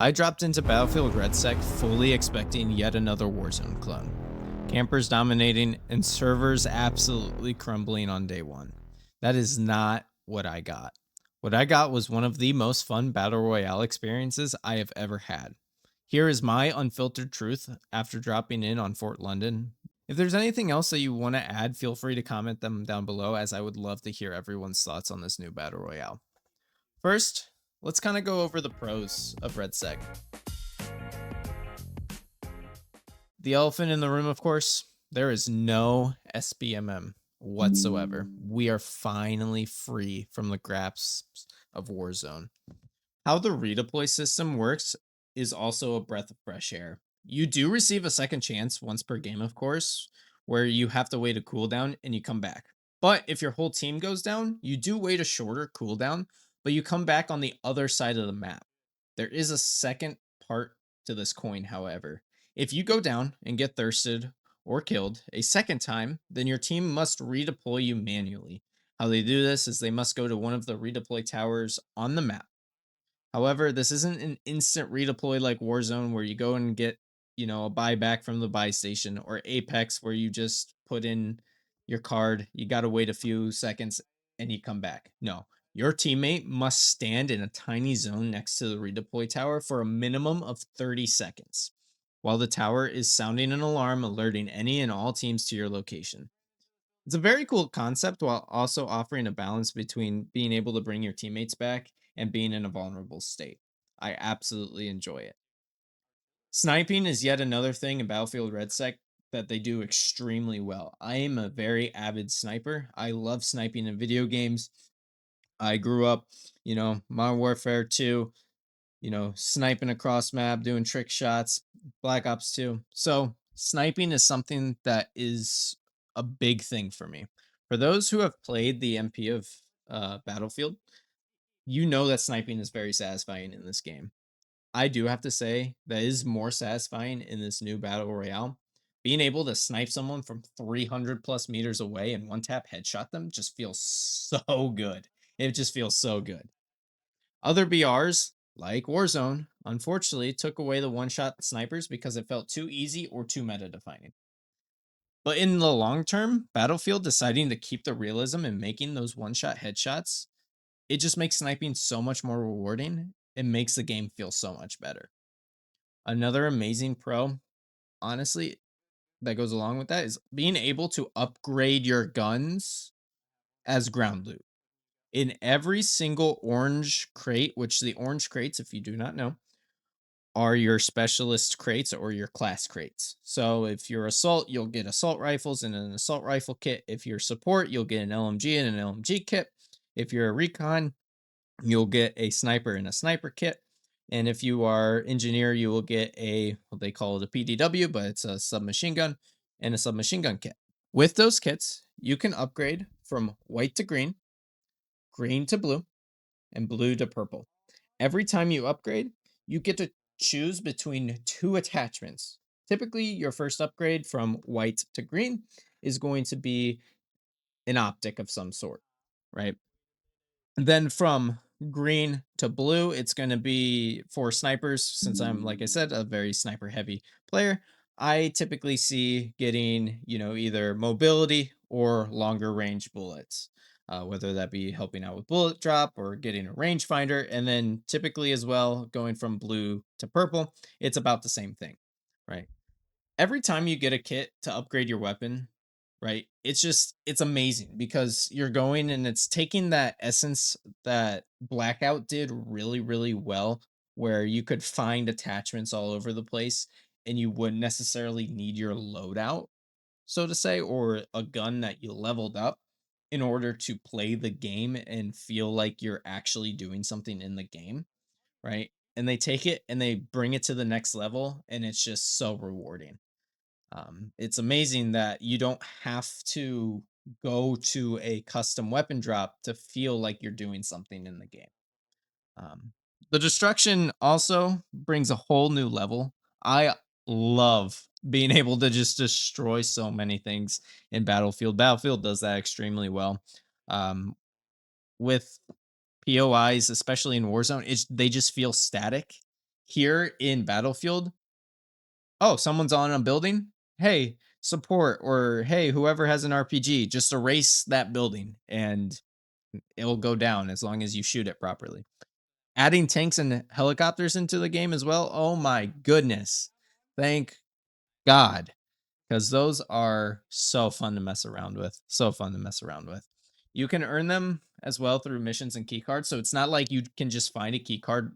I dropped into Battlefield REDSEC fully expecting yet another Warzone clone. Campers dominating and servers absolutely crumbling on day one. That is not what I got. What I got was one of the most fun Battle Royale experiences I have ever had. Here is my unfiltered truth after dropping in on Fort London. If there's anything else that you want to add, feel free to comment them down below, as I would love to hear everyone's thoughts on this new Battle Royale. First, let's kind of go over the pros of RedSec. The elephant in the room, of course, there is no SBMM whatsoever. We are finally free from the grasp of Warzone. How the redeploy system works is also a breath of fresh air. You do receive a second chance once per game, of course, where you have to wait a cooldown and you come back. But if your whole team goes down, you do wait a shorter cooldown, but you come back on the other side of the map. There is a second part to this coin, however. If you go down and get thirsted or killed a second time, then your team must redeploy you manually. How they do this is they must go to one of the redeploy towers on the map. However, this isn't an instant redeploy like Warzone where you go and get, a buyback from the buy station, or Apex where you just put in your card, you got to wait a few seconds and you come back. No, your teammate must stand in a tiny zone next to the redeploy tower for a minimum of 30 seconds while the tower is sounding an alarm alerting any and all teams to your location. It's a very cool concept while also offering a balance between being able to bring your teammates back and being in a vulnerable state. I absolutely enjoy it. Sniping is yet another thing in Battlefield RedSec that they do extremely well. I am a very avid sniper. I love sniping in video games. I grew up, Modern Warfare 2, sniping across map, doing trick shots, Black Ops 2. So, sniping is something that is a big thing for me. For those who have played the MP of Battlefield, you know that sniping is very satisfying in this game. I do have to say that is more satisfying in this new Battle Royale. Being able to snipe someone from 300 plus meters away and one tap headshot them just feels so good. It just feels so good. Other BRs, like Warzone, unfortunately took away the one-shot snipers because it felt too easy or too meta-defining. But in the long term, Battlefield deciding to keep the realism and making those one-shot headshots, it just makes sniping so much more rewarding. It makes the game feel so much better. Another amazing pro, honestly, that goes along with that is being able to upgrade your guns as ground loot. In every single orange crate, which the orange crates, if you do not know, are your specialist crates or your class crates. So if you're assault, you'll get assault rifles and an assault rifle kit. If you're support, you'll get an LMG and an LMG kit. If you're a recon, you'll get a sniper and a sniper kit. And if you are engineer, you will get what they call it a PDW, but it's a submachine gun and a submachine gun kit. With those kits, you can upgrade from white to green, green to blue, and blue to purple. Every time you upgrade, you get to choose between two attachments. Typically, your first upgrade from white to green is going to be an optic of some sort, right? Then from green to blue, it's going to be for snipers. Since I'm, like I said, a very sniper heavy player, I typically see getting, either mobility or longer range bullets, whether that be helping out with bullet drop or getting a rangefinder. And then typically as well, going from blue to purple, it's about the same thing, right? Every time you get a kit to upgrade your weapon, right? It's amazing because you're going and it's taking that essence that Blackout did really, really well, where you could find attachments all over the place and you wouldn't necessarily need your loadout, so to say, or a gun that you leveled up in order to play the game and feel like you're actually doing something in the game, right? And they take it and they bring it to the next level, and it's just so rewarding. It's amazing that you don't have to go to a custom weapon drop to feel like you're doing something in the game. Um, the destruction also brings a whole new level. I love being able to just destroy so many things in Battlefield. Battlefield does that extremely well. Um, with POIs, especially in Warzone, they just feel static. here in Battlefield, oh, someone's on a building. Hey, support, or hey, whoever has an RPG, just erase that building and it'll go down as long as you shoot it properly. Adding tanks and helicopters into the game as well. Oh my goodness. Thank God, because those are so fun to mess around with. So fun to mess around with. You can earn them as well through missions and key cards. So it's not like you can just find a key card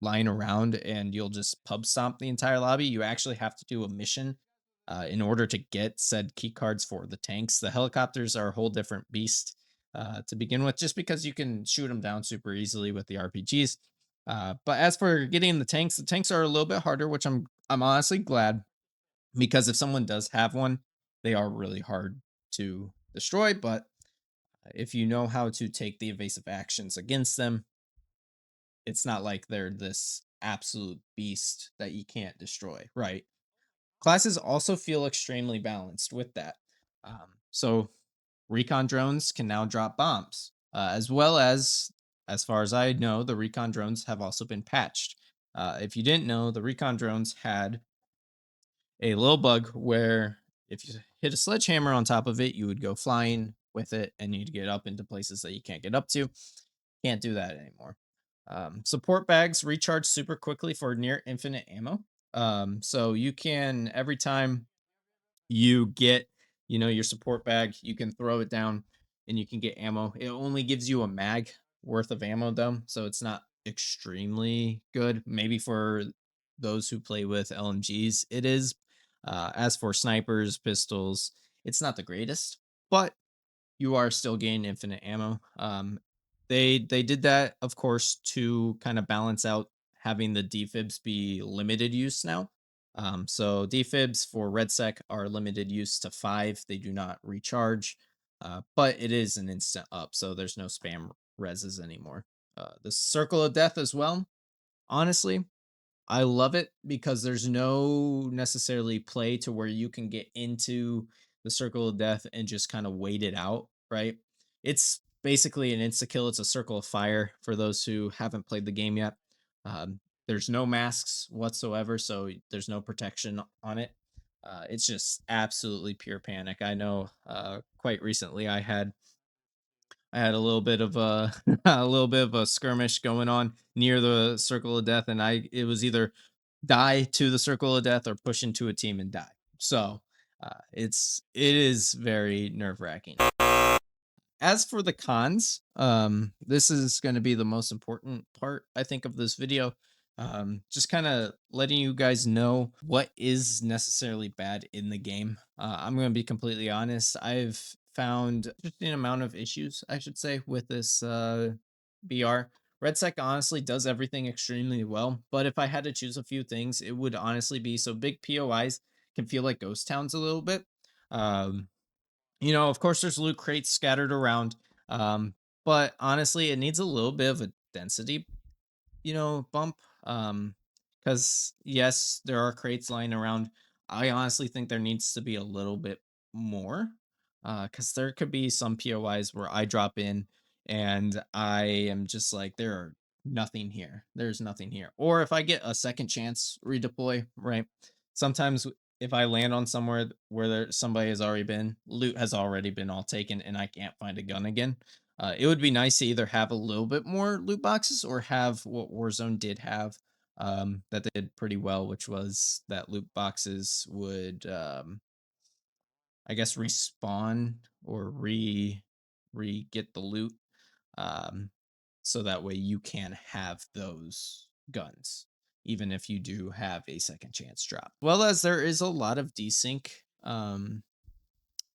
lying around and you'll just pub stomp the entire lobby. You actually have to do a mission in order to get said key cards for the tanks. The helicopters are a whole different beast to begin with, just because you can shoot them down super easily with the RPGs. But as for getting the tanks are a little bit harder, which I'm honestly glad, because if someone does have one, they are really hard to destroy. But if you know how to take the evasive actions against them, it's not like they're this absolute beast that you can't destroy, right? Classes also feel extremely balanced with that. So recon drones can now drop bombs, as far as I know, the recon drones have also been patched. If you didn't know, the recon drones had a little bug where if you hit a sledgehammer on top of it, you would go flying with it and you'd get up into places that you can't get up to. Can't do that anymore. Support bags recharge super quickly for near infinite ammo. So you can, every time you get, your support bag, you can throw it down and you can get ammo. It only gives you a mag worth of ammo though, so it's not extremely good. Maybe for those who play with LMGs, it is. As for snipers, pistols, it's not the greatest, but you are still gaining infinite ammo. They did that, of course, to kind of balance out having the defibs be limited use now. So defibs for REDSEC are limited use to 5. They do not recharge, but it is an instant up, so there's no spam reses anymore. The circle of death as well. Honestly, I love it because there's no necessarily play to where you can get into the circle of death and just kind of wait it out, right? It's basically an insta kill. It's a circle of fire for those who haven't played the game yet. There's no masks whatsoever, so there's no protection on it. It's just absolutely pure panic. I know quite recently I had a little bit of a a little bit of a skirmish going on near the circle of death, and it was either die to the circle of death or push into a team and die. So it is very nerve wracking. As for the cons, this is going to be the most important part, I think, of this video. Just kind of letting you guys know what is necessarily bad in the game. I'm going to be completely honest. I've found just an amount of issues, I should say, with this BR. RedSec honestly does everything extremely well, but if I had to choose a few things, it would honestly be, so big POIs can feel like ghost towns a little bit. Um, of course, there's loot crates scattered around, um, but honestly, it needs a little bit of a density, bump. Because yes, there are crates lying around. I honestly think there needs to be a little bit more. Because there could be some POIs where I drop in and I am just like, there are nothing here. There's nothing here. Or if I get a second chance redeploy, right? Sometimes if I land on somewhere where somebody has already been, loot has already been all taken, and I can't find a gun again. It would be nice to either have a little bit more loot boxes or have what Warzone did have, that they did pretty well, which was that loot boxes would, I guess, respawn or re get the loot, um, so that way you can have those guns even if you do have a second chance drop. Well, as there is a lot of desync, and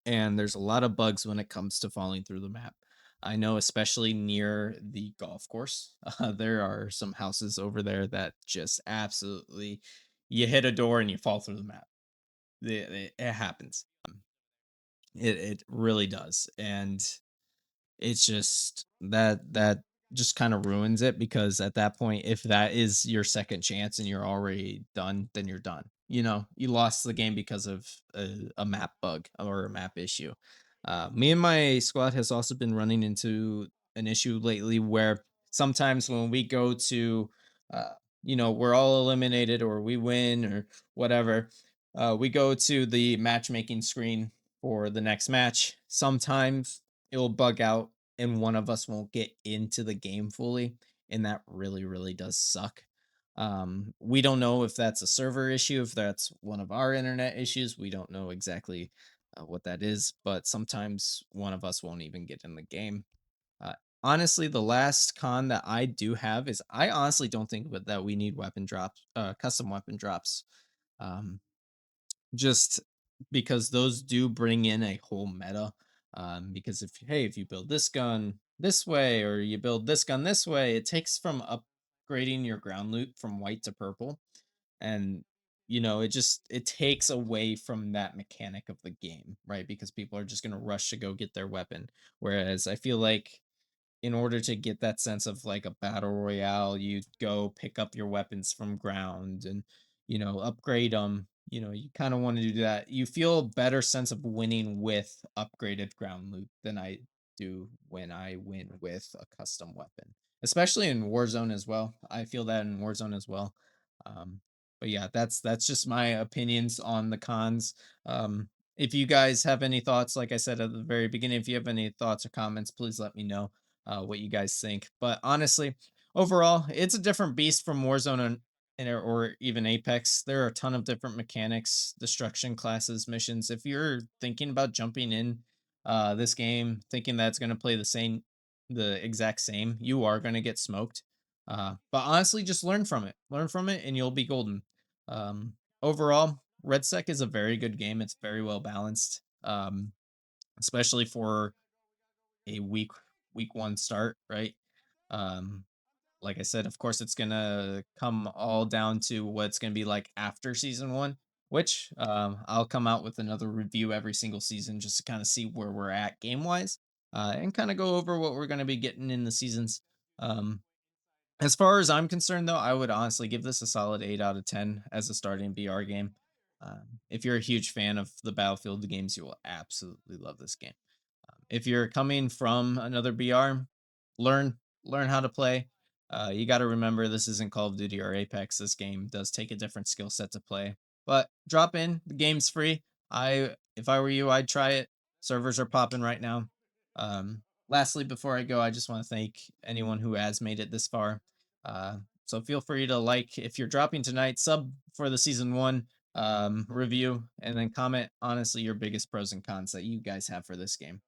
there's a lot of bugs when it comes to falling through the map. I know, especially near the golf course, there are some houses over there that just absolutely, you hit a door and you fall through the map. It happens. It really does, and it's just that just kind of ruins it, because at that point, if that is your second chance and you're already done, then you're done. You lost the game because of a map bug or a map issue. Me and my squad has also been running into an issue lately where sometimes when we go to we're all eliminated or we win or whatever, we go to the matchmaking screen for the next match. Sometimes it'll bug out and one of us won't get into the game fully, and that really, really does suck. We don't know if that's a server issue, if that's one of our internet issues. We don't know exactly what that is, but sometimes one of us won't even get in the game. uh, Honestly, the last con that I do have is I honestly don't think that we need weapon drops, custom weapon drops. Um, just because those do bring in a whole meta. Because if you build this gun this way or you build this gun this way, it takes from upgrading your ground loot from white to purple, and it takes away from that mechanic of the game, right? Because people are just gonna rush to go get their weapon. Whereas I feel like in order to get that sense of like a battle royale, you go pick up your weapons from ground and upgrade them. You kind of want to do that. You feel a better sense of winning with upgraded ground loot than I do when I win with a custom weapon, especially in Warzone as well. I feel that in Warzone as well. Um, but yeah, that's just my opinions on the cons. If you guys have any thoughts, like I said at the very beginning, if you have any thoughts or comments, please let me know what you guys think. But honestly, overall, it's a different beast from Warzone or even Apex. There are a ton of different mechanics, destruction classes, missions. If you're thinking about jumping in this game, thinking that it's going to play the exact same, you are going to get smoked. But honestly, just learn from it. Learn from it, and you'll be golden. Overall, RedSec is a very good game. It's very well balanced, especially for a week one start, right? Um, like I said, of course, it's gonna come all down to what it's gonna be like after season one, which I'll come out with another review every single season just to kind of see where we're at game wise, and kind of go over what we're gonna be getting in the seasons. Um, as far as I'm concerned, though, I would honestly give this a solid 8 out of 10 as a starting BR game. If you're a huge fan of the Battlefield games, you will absolutely love this game. If you're coming from another BR, learn learn how to play. You got to remember this isn't Call of Duty or Apex. This game does take a different skill set to play. But drop in. The game's free. If I were you, I'd try it. Servers are popping right now. Lastly, before I go, I just want to thank anyone who has made it this far. So feel free to like if you're dropping tonight, sub for the season one review, and then comment honestly your biggest pros and cons that you guys have for this game.